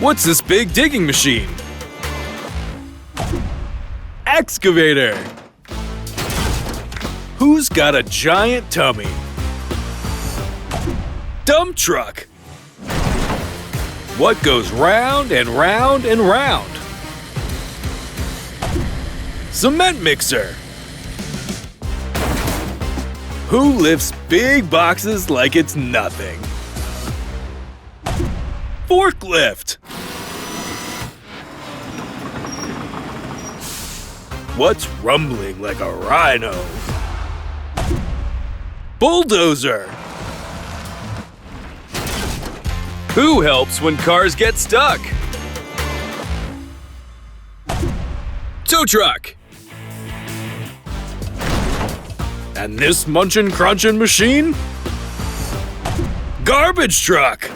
What's this big digging machine? Excavator. Who's got a giant tummy? Dump truck. What goes round and round and round? Cement mixer. Who lifts big boxes like it's nothing? Forklift. What's rumbling like a rhino? Bulldozer. Who helps when cars get stuck? Tow truck. And this munchin' crunchin' machine? Garbage truck.